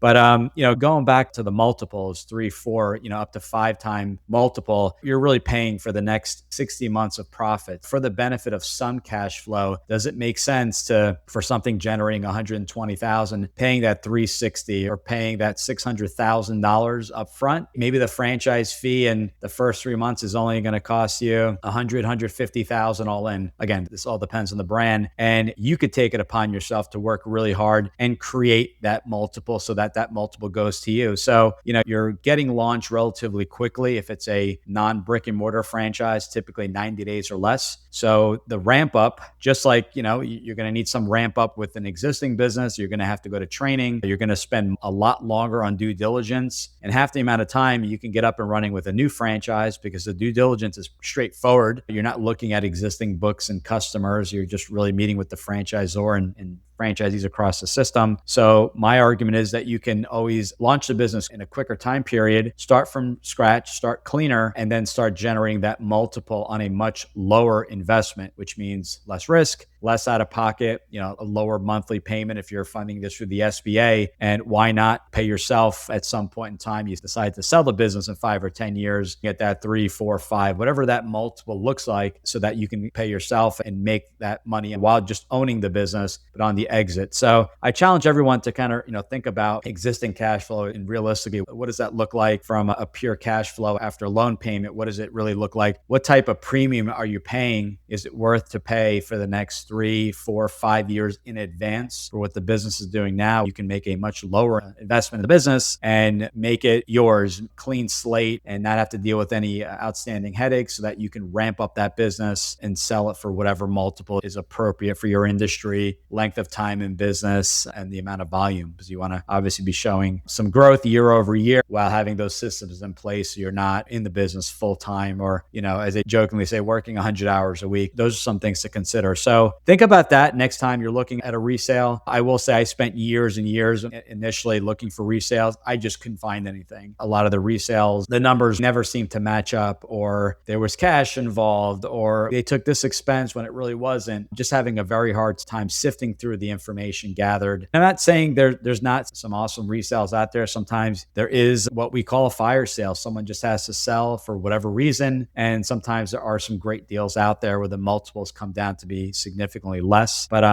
But going back to the multiples, 3, 4, up to 5 time multiple, you're really paying for the next 60 months of profit. For the benefit of some cash flow, does it make sense to, for something generating 120,000, paying that 360 or paying that $600,000 up front? Maybe the franchise fee in the first 3 months is only going to cost you 150,000 all in. Again, this all depends on the brand, and you could take it upon yourself to work really hard and create that multiple so that that multiple goes to you. So, you're getting launched relatively quickly. If it's a non-brick and mortar franchise, typically 90 days or less. So the ramp up, just like, you're going to need some ramp up with an existing business, you're going to have to go to training. You're going to spend a lot longer on due diligence, and half the amount of time you can get up and running with a new franchise because the due diligence is straightforward. You're not looking at existing books and customers. You're just really meeting with the franchisor and franchisees across the system. So my argument is that you can always launch the business in a quicker time period, start from scratch, start cleaner, and then start generating that multiple on a much lower investment, which means less risk, less out of pocket, a lower monthly payment if you're funding this through the SBA. And why not pay yourself at some point in time? You decide to sell the business in 5 or 10 years, get that 3, 4, 5, whatever that multiple looks like, so that you can pay yourself and make that money while just owning the business, but on the exit. So I challenge everyone to kind of, think about existing cash flow and realistically, what does that look like from a pure cash flow after loan payment? What does it really look like? What type of premium are you paying? Is it worth to pay for the next 3, 4, 5 years in advance for what the business is doing now? You can make a much lower investment in the business and make it yours, clean slate, and not have to deal with any outstanding headaches, so that you can ramp up that business and sell it for whatever multiple is appropriate for your industry, length of time in business, and the amount of volume, because you want to obviously be showing some growth year over year while having those systems in place so you're not in the business full time, or, as they jokingly say, working 100 hours a week. Those are some things to consider. So think about that next time you're looking at a resale. I will say I spent years and years initially looking for resales. I just couldn't find anything. A lot of the resales, the numbers never seemed to match up, or there was cash involved, or they took this expense when it really wasn't. Just having a very hard time sifting through the information gathered. I'm not saying there's not some awesome resales out there. Sometimes there is what we call a fire sale. Someone just has to sell for whatever reason. And sometimes there are some great deals out there where the multiples come down to be significantly less. But,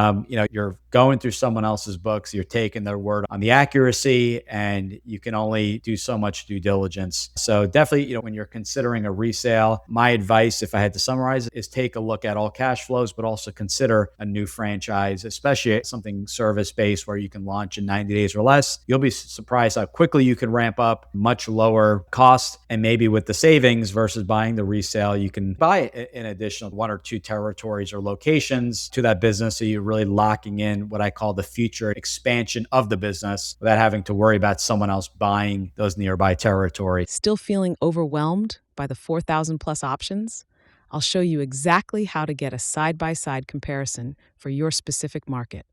you're going through someone else's books, you're taking their word on the accuracy, and you can only do so much due diligence. So definitely, when you're considering a resale, my advice, if I had to summarize it, is take a look at all cash flows, but also consider a new franchise, especially something service-based where you can launch in 90 days or less. You'll be surprised how quickly you can ramp up, much lower cost, and maybe with the savings versus buying the resale, you can buy an additional 1 or 2 territories or locations to that business. So you're really locking in what I call the future expansion of the business without having to worry about someone else buying those nearby territories. Still feeling overwhelmed by the 4,000 plus options? I'll show you exactly how to get a side-by-side comparison for your specific market.